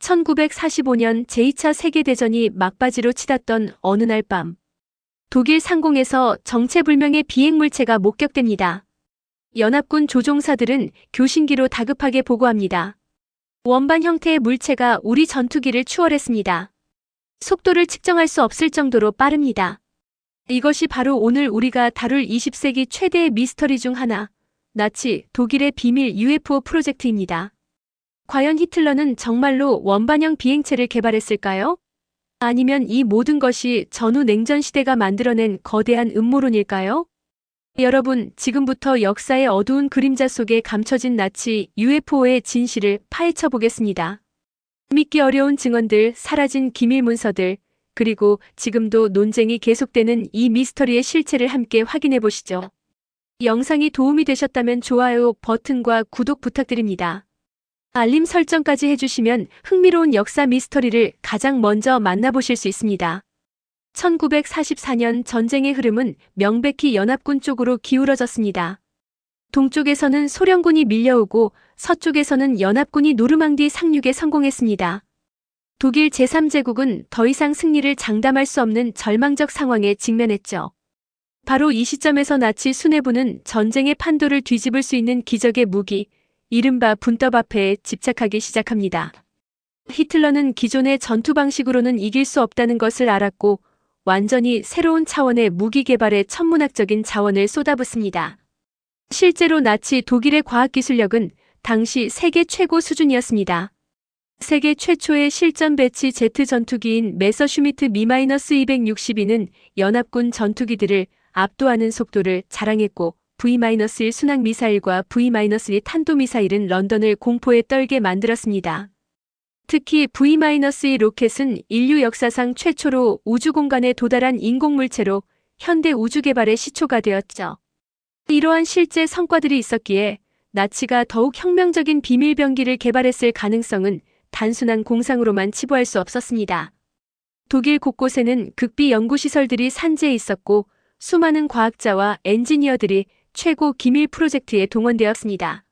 1945년 제2차 세계대전이 막바지로 치닫던 어느 날 밤, 독일 상공에서 정체불명의 비행물체가 목격됩니다. 연합군 조종사들은 교신기로 다급하게 보고합니다. 원반 형태의 물체가 우리 전투기를 추월했습니다. 속도를 측정할 수 없을 정도로 빠릅니다. 이것이 바로 오늘 우리가 다룰 20세기 최대의 미스터리 중 하나, 나치 독일의 비밀 UFO 프로젝트입니다. 과연 히틀러는 정말로 원반형 비행체를 개발했을까요? 아니면 이 모든 것이 전후 냉전 시대가 만들어낸 거대한 음모론일까요? 여러분, 지금부터 역사의 어두운 그림자 속에 감춰진 나치 UFO의 진실을 파헤쳐 보겠습니다. 믿기 어려운 증언들, 사라진 기밀 문서들, 그리고 지금도 논쟁이 계속되는 이 미스터리의 실체를 함께 확인해 보시죠. 영상이 도움이 되셨다면 좋아요 버튼과 구독 부탁드립니다. 알림 설정까지 해주시면 흥미로운 역사 미스터리를 가장 먼저 만나보실 수 있습니다. 1944년 전쟁의 흐름은 명백히 연합군 쪽으로 기울어졌습니다. 동쪽에서는 소련군이 밀려오고 서쪽에서는 연합군이 노르망디 상륙에 성공했습니다. 독일 제3제국은 더 이상 승리를 장담할 수 없는 절망적 상황에 직면했죠. 바로 이 시점에서 나치 수뇌부는 전쟁의 판도를 뒤집을 수 있는 기적의 무기, 이른바 분더와페에 집착하기 시작합니다. 히틀러는 기존의 전투 방식으로는 이길 수 없다는 것을 알았고 완전히 새로운 차원의 무기 개발에 천문학적인 자원을 쏟아붓습니다. 실제로 나치 독일의 과학기술력은 당시 세계 최고 수준이었습니다. 세계 최초의 실전 배치 제트 전투기인 메서슈미트 Mi-262는 연합군 전투기들을 압도하는 속도를 자랑했고 V-1 순항미사일과 V-2 탄도미사일은 런던을 공포에 떨게 만들었습니다. 특히 V-2 로켓은 인류 역사상 최초로 우주공간에 도달한 인공물체로 현대 우주개발의 시초가 되었죠. 이러한 실제 성과들이 있었기에 나치가 더욱 혁명적인 비밀병기를 개발했을 가능성은 단순한 공상으로만 치부할 수 없었습니다. 독일 곳곳에는 극비 연구시설들이 산재해 있었고 수많은 과학자와 엔지니어들이 최고 기밀 프로젝트에 동원되었습니다.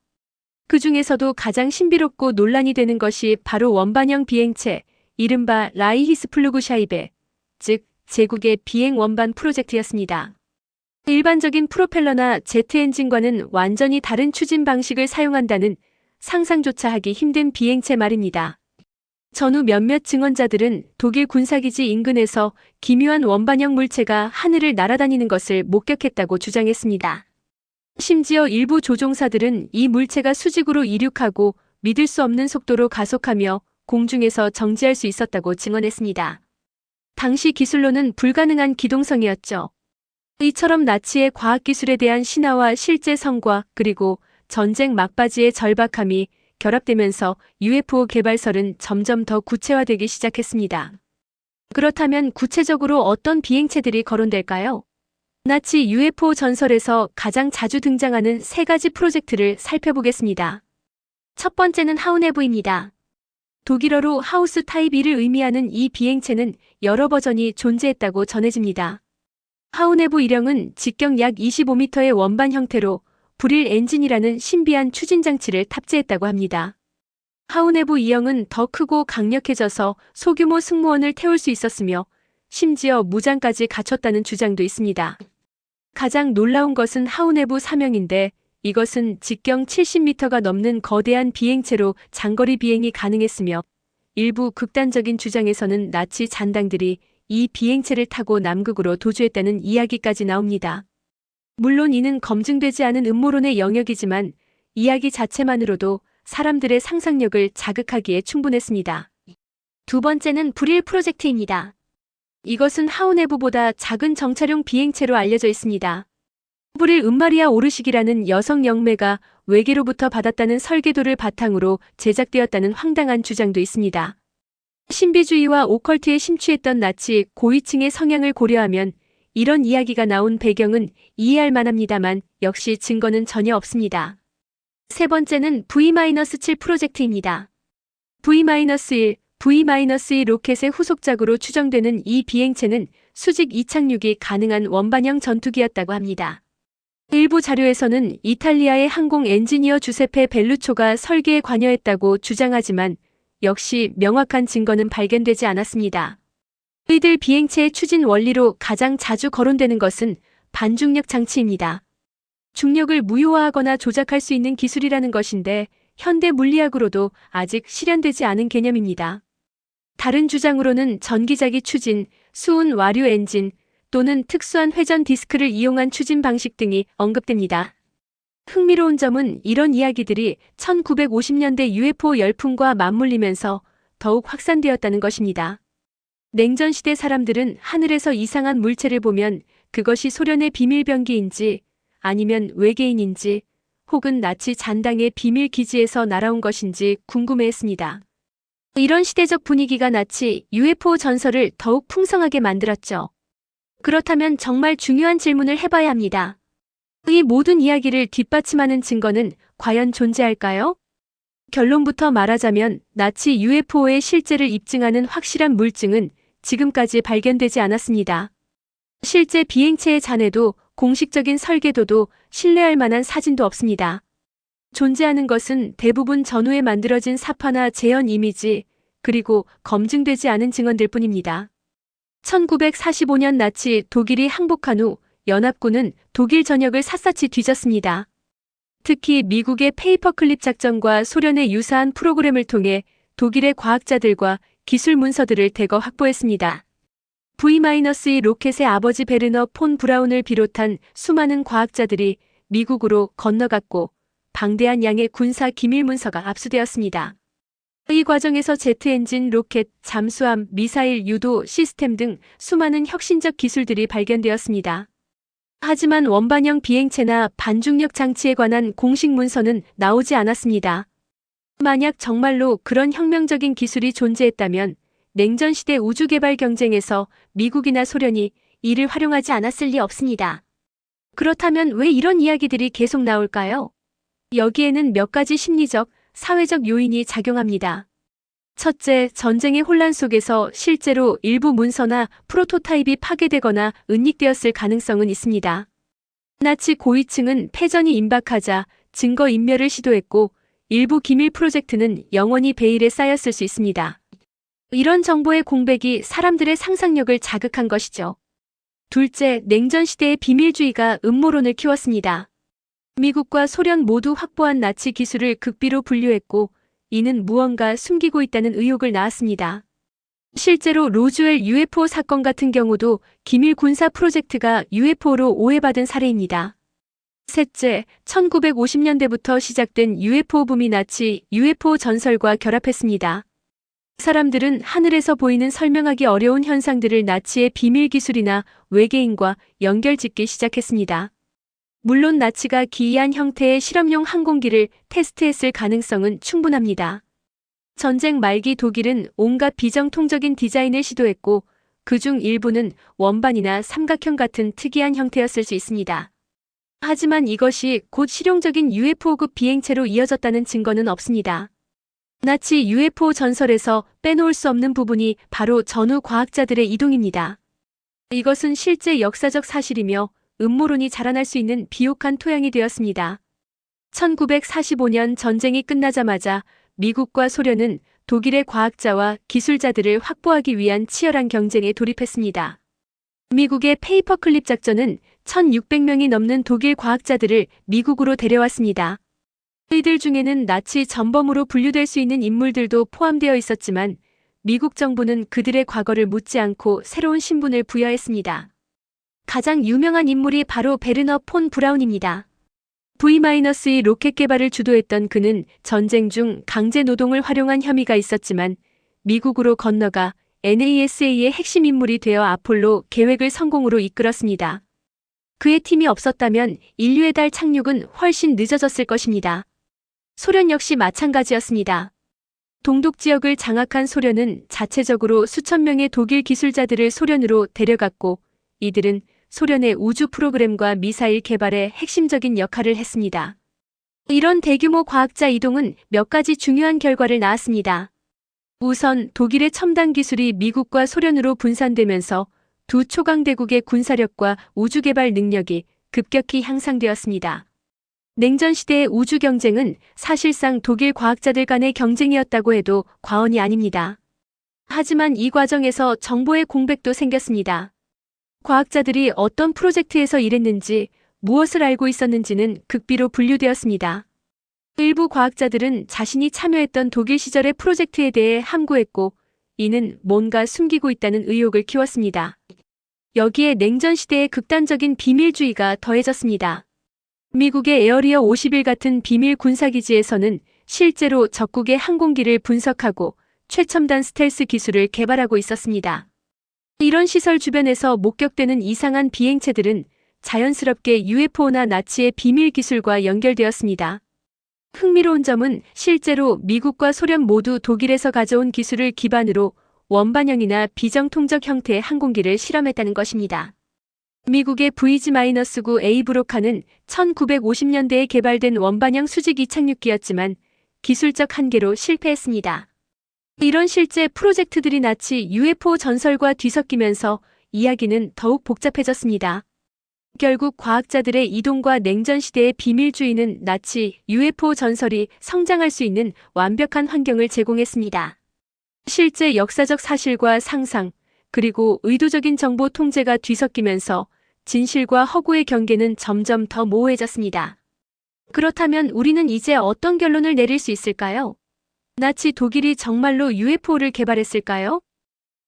그 중에서도 가장 신비롭고 논란이 되는 것이 바로 원반형 비행체, 이른바 라이히스플루그샤이베, 즉 제국의 비행 원반 프로젝트였습니다. 일반적인 프로펠러나 제트 엔진과는 완전히 다른 추진 방식을 사용한다는 상상조차 하기 힘든 비행체 말입니다. 전후 몇몇 증언자들은 독일 군사기지 인근에서 기묘한 원반형 물체가 하늘을 날아다니는 것을 목격했다고 주장했습니다. 심지어 일부 조종사들은 이 물체가 수직으로 이륙하고 믿을 수 없는 속도로 가속하며 공중에서 정지할 수 있었다고 증언했습니다. 당시 기술로는 불가능한 기동성이었죠. 이처럼 나치의 과학기술에 대한 신화와 실제 성과 그리고 전쟁 막바지의 절박함이 결합되면서 UFO 개발설은 점점 더 구체화되기 시작했습니다. 그렇다면 구체적으로 어떤 비행체들이 거론될까요? 나치 UFO 전설에서 가장 자주 등장하는 세 가지 프로젝트를 살펴보겠습니다. 첫 번째는 하우네부입니다. 독일어로 하우스 타입 2를 의미하는 이 비행체는 여러 버전이 존재했다고 전해집니다. 하우네부 1형은 직경 약 25m의 원반 형태로 불일 엔진이라는 신비한 추진장치를 탑재했다고 합니다. 하우네부 2형은 더 크고 강력해져서 소규모 승무원을 태울 수 있었으며 심지어 무장까지 갖췄다는 주장도 있습니다. 가장 놀라운 것은 하우네부 3형인데 이것은 직경 70m가 넘는 거대한 비행체로 장거리 비행이 가능했으며 일부 극단적인 주장에서는 나치 잔당들이 이 비행체를 타고 남극으로 도주했다는 이야기까지 나옵니다. 물론 이는 검증되지 않은 음모론의 영역이지만 이야기 자체만으로도 사람들의 상상력을 자극하기에 충분했습니다. 두 번째는 불일 프로젝트입니다. 이것은 하우네부보다 작은 정찰용 비행체로 알려져 있습니다. 불일 은마리아 오르식이라는 여성 영매가 외계로부터 받았다는 설계도를 바탕으로 제작되었다는 황당한 주장도 있습니다. 신비주의와 오컬트에 심취했던 나치 고위층의 성향을 고려하면 이런 이야기가 나온 배경은 이해할 만합니다만 역시 증거는 전혀 없습니다. 세 번째는 V-7 프로젝트입니다. V-1, V-2 로켓의 후속작으로 추정되는 이 비행체는 수직 이착륙이 가능한 원반형 전투기였다고 합니다. 일부 자료에서는 이탈리아의 항공 엔지니어 주세페 벨루초가 설계에 관여했다고 주장하지만 역시 명확한 증거는 발견되지 않았습니다. 이들 비행체의 추진 원리로 가장 자주 거론되는 것은 반중력 장치입니다. 중력을 무효화하거나 조작할 수 있는 기술이라는 것인데 현대 물리학으로도 아직 실현되지 않은 개념입니다. 다른 주장으로는 전기자기 추진, 수은 와류 엔진 또는 특수한 회전 디스크를 이용한 추진 방식 등이 언급됩니다. 흥미로운 점은 이런 이야기들이 1950년대 UFO 열풍과 맞물리면서 더욱 확산되었다는 것입니다. 냉전시대 사람들은 하늘에서 이상한 물체를 보면 그것이 소련의 비밀병기인지 아니면 외계인인지 혹은 나치 잔당의 비밀 기지에서 날아온 것인지 궁금해했습니다. 이런 시대적 분위기가 나치 UFO 전설을 더욱 풍성하게 만들었죠. 그렇다면 정말 중요한 질문을 해봐야 합니다. 이 모든 이야기를 뒷받침하는 증거는 과연 존재할까요? 결론부터 말하자면 나치 UFO의 실제를 입증하는 확실한 물증은 지금까지 발견되지 않았습니다. 실제 비행체의 잔해도 공식적인 설계도도 신뢰할 만한 사진도 없습니다. 존재하는 것은 대부분 전후에 만들어진 사파나 재현 이미지, 그리고 검증되지 않은 증언들 뿐입니다. 1945년 나치 독일이 항복한 후 연합군은 독일 전역을 샅샅이 뒤졌습니다. 특히 미국의 페이퍼클립 작전과 소련의 유사한 프로그램을 통해 독일의 과학자들과 기술 문서들을 대거 확보했습니다. V-2 로켓의 아버지 베르너 폰 브라운을 비롯한 수많은 과학자들이 미국으로 건너갔고 방대한 양의 군사 기밀 문서가 압수되었습니다. 이 과정에서 제트 엔진, 로켓, 잠수함, 미사일 유도 시스템 등 수많은 혁신적 기술들이 발견되었습니다. 하지만 원반형 비행체나 반중력 장치에 관한 공식 문서는 나오지 않았습니다. 만약 정말로 그런 혁명적인 기술이 존재했다면 냉전시대 우주개발 경쟁에서 미국이나 소련이 이를 활용하지 않았을 리 없습니다. 그렇다면 왜 이런 이야기들이 계속 나올까요? 여기에는 몇 가지 심리적, 사회적 요인이 작용합니다. 첫째, 전쟁의 혼란 속에서 실제로 일부 문서나 프로토타입이 파괴되거나 은닉되었을 가능성은 있습니다. 나치 고위층은 패전이 임박하자 증거 인멸을 시도했고 일부 기밀 프로젝트는 영원히 베일에 쌓였을 수 있습니다. 이런 정보의 공백이 사람들의 상상력을 자극한 것이죠. 둘째, 냉전 시대의 비밀주의가 음모론을 키웠습니다. 미국과 소련 모두 확보한 나치 기술을 극비로 분류했고 이는 무언가 숨기고 있다는 의혹을 낳았습니다. 실제로 로즈웰 UFO 사건 같은 경우도 기밀 군사 프로젝트가 UFO로 오해받은 사례입니다. 셋째, 1950년대부터 시작된 UFO 붐이 나치 UFO 전설과 결합했습니다. 사람들은 하늘에서 보이는 설명하기 어려운 현상들을 나치의 비밀 기술이나 외계인과 연결짓기 시작했습니다. 물론 나치가 기이한 형태의 실험용 항공기를 테스트했을 가능성은 충분합니다. 전쟁 말기 독일은 온갖 비정통적인 디자인을 시도했고 그중 일부는 원반이나 삼각형 같은 특이한 형태였을 수 있습니다. 하지만 이것이 곧 실용적인 UFO급 비행체로 이어졌다는 증거는 없습니다. 나치 UFO 전설에서 빼놓을 수 없는 부분이 바로 전후 과학자들의 이동입니다. 이것은 실제 역사적 사실이며 음모론이 자라날 수 있는 비옥한 토양이 되었습니다. 1945년 전쟁이 끝나자마자 미국과 소련은 독일의 과학자와 기술자들을 확보하기 위한 치열한 경쟁에 돌입했습니다. 미국의 페이퍼클립 작전은 1,600명이 넘는 독일 과학자들을 미국으로 데려왔습니다. 이들 중에는 나치 전범으로 분류될 수 있는 인물들도 포함되어 있었지만 미국 정부는 그들의 과거를 묻지 않고 새로운 신분을 부여했습니다. 가장 유명한 인물이 바로 베르너 폰 브라운입니다. V-2 로켓 개발을 주도했던 그는 전쟁 중 강제 노동을 활용한 혐의가 있었지만 미국으로 건너가 NASA의 핵심 인물이 되어 아폴로 계획을 성공으로 이끌었습니다. 그의 팀이 없었다면 인류의 달 착륙은 훨씬 늦어졌을 것입니다. 소련 역시 마찬가지였습니다. 동독 지역을 장악한 소련은 자체적으로 수천 명의 독일 기술자들을 소련으로 데려갔고 이들은 소련의 우주 프로그램과 미사일 개발에 핵심적인 역할을 했습니다. 이런 대규모 과학자 이동은 몇 가지 중요한 결과를 낳았습니다. 우선 독일의 첨단 기술이 미국과 소련으로 분산되면서 두 초강대국의 군사력과 우주 개발 능력이 급격히 향상되었습니다. 냉전 시대의 우주 경쟁은 사실상 독일 과학자들 간의 경쟁이었다고 해도 과언이 아닙니다. 하지만 이 과정에서 정보의 공백도 생겼습니다. 과학자들이 어떤 프로젝트에서 일했는지, 무엇을 알고 있었는지는 극비로 분류되었습니다. 일부 과학자들은 자신이 참여했던 독일 시절의 프로젝트에 대해 함구했고, 이는 뭔가 숨기고 있다는 의혹을 키웠습니다. 여기에 냉전 시대의 극단적인 비밀주의가 더해졌습니다. 미국의 에어리어 51 같은 비밀 군사기지에서는 실제로 적국의 항공기를 분석하고 최첨단 스텔스 기술을 개발하고 있었습니다. 이런 시설 주변에서 목격되는 이상한 비행체들은 자연스럽게 UFO나 나치의 비밀 기술과 연결되었습니다. 흥미로운 점은 실제로 미국과 소련 모두 독일에서 가져온 기술을 기반으로 원반형이나 비정통적 형태의 항공기를 실험했다는 것입니다. 미국의 VG-9 A 브로카는 1950년대에 개발된 원반형 수직 이착륙기였지만 기술적 한계로 실패했습니다. 이런 실제 프로젝트들이 나치 UFO 전설과 뒤섞이면서 이야기는 더욱 복잡해졌습니다. 결국 과학자들의 이동과 냉전 시대의 비밀주의는 나치 UFO 전설이 성장할 수 있는 완벽한 환경을 제공했습니다. 실제 역사적 사실과 상상, 그리고 의도적인 정보 통제가 뒤섞이면서 진실과 허구의 경계는 점점 더 모호해졌습니다. 그렇다면 우리는 이제 어떤 결론을 내릴 수 있을까요? 나치 독일이 정말로 UFO를 개발했을까요?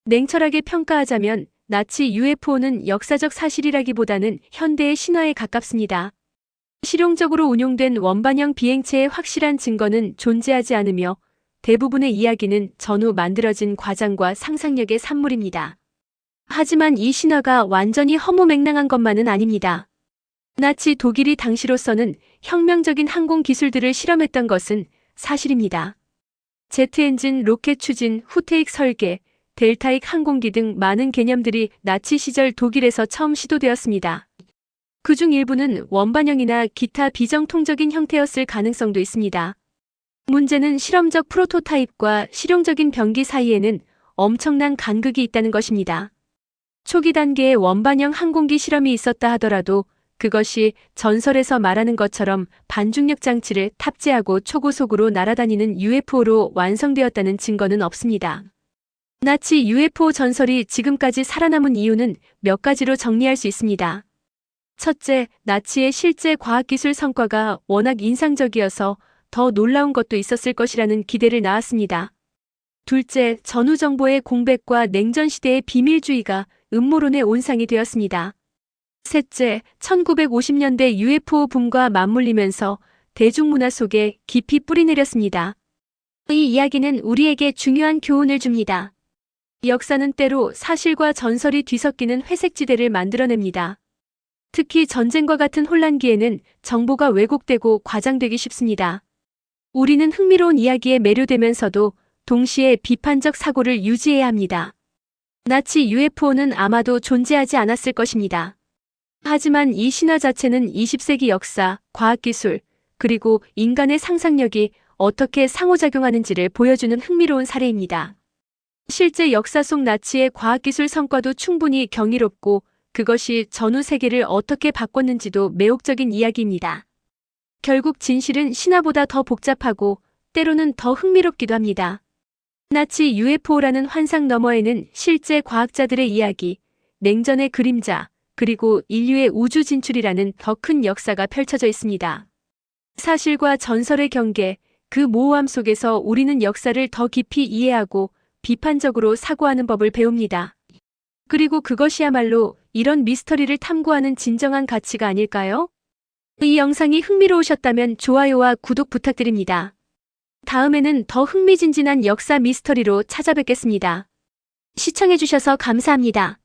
냉철하게 평가하자면 나치 UFO는 역사적 사실이라기보다는 현대의 신화에 가깝습니다. 실용적으로 운용된 원반형 비행체의 확실한 증거는 존재하지 않으며 대부분의 이야기는 전후 만들어진 과장과 상상력의 산물입니다. 하지만 이 신화가 완전히 허무맹랑한 것만은 아닙니다. 나치 독일이 당시로서는 혁명적인 항공 기술들을 실험했던 것은 사실입니다. 제트엔진, 로켓 추진, 후테익 설계, 델타익 항공기 등 많은 개념들이 나치 시절 독일에서 처음 시도되었습니다. 그중 일부는 원반형이나 기타 비정통적인 형태였을 가능성도 있습니다. 문제는 실험적 프로토타입과 실용적인 병기 사이에는 엄청난 간극이 있다는 것입니다. 초기 단계의 원반형 항공기 실험이 있었다 하더라도 그것이 전설에서 말하는 것처럼 반중력 장치를 탑재하고 초고속으로 날아다니는 UFO로 완성되었다는 증거는 없습니다. 나치 UFO 전설이 지금까지 살아남은 이유는 몇 가지로 정리할 수 있습니다. 첫째, 나치의 실제 과학기술 성과가 워낙 인상적이어서 더 놀라운 것도 있었을 것이라는 기대를 낳았습니다. 둘째, 전후 정보의 공백과 냉전 시대의 비밀주의가 음모론의 온상이 되었습니다. 셋째, 1950년대 UFO 붐과 맞물리면서 대중문화 속에 깊이 뿌리내렸습니다. 이 이야기는 우리에게 중요한 교훈을 줍니다. 역사는 때로 사실과 전설이 뒤섞이는 회색지대를 만들어냅니다. 특히 전쟁과 같은 혼란기에는 정보가 왜곡되고 과장되기 쉽습니다. 우리는 흥미로운 이야기에 매료되면서도 동시에 비판적 사고를 유지해야 합니다. 나치 UFO는 아마도 존재하지 않았을 것입니다. 하지만 이 신화 자체는 20세기 역사, 과학기술, 그리고 인간의 상상력이 어떻게 상호작용하는지를 보여주는 흥미로운 사례입니다. 실제 역사 속 나치의 과학기술 성과도 충분히 경이롭고 그것이 전후 세계를 어떻게 바꿨는지도 매혹적인 이야기입니다. 결국 진실은 신화보다 더 복잡하고 때로는 더 흥미롭기도 합니다. 나치 UFO라는 환상 너머에는 실제 과학자들의 이야기, 냉전의 그림자, 그리고 인류의 우주 진출이라는 더 큰 역사가 펼쳐져 있습니다. 사실과 전설의 경계, 그 모호함 속에서 우리는 역사를 더 깊이 이해하고 비판적으로 사고하는 법을 배웁니다. 그리고 그것이야말로 이런 미스터리를 탐구하는 진정한 가치가 아닐까요? 이 영상이 흥미로우셨다면 좋아요와 구독 부탁드립니다. 다음에는 더 흥미진진한 역사 미스터리로 찾아뵙겠습니다. 시청해주셔서 감사합니다.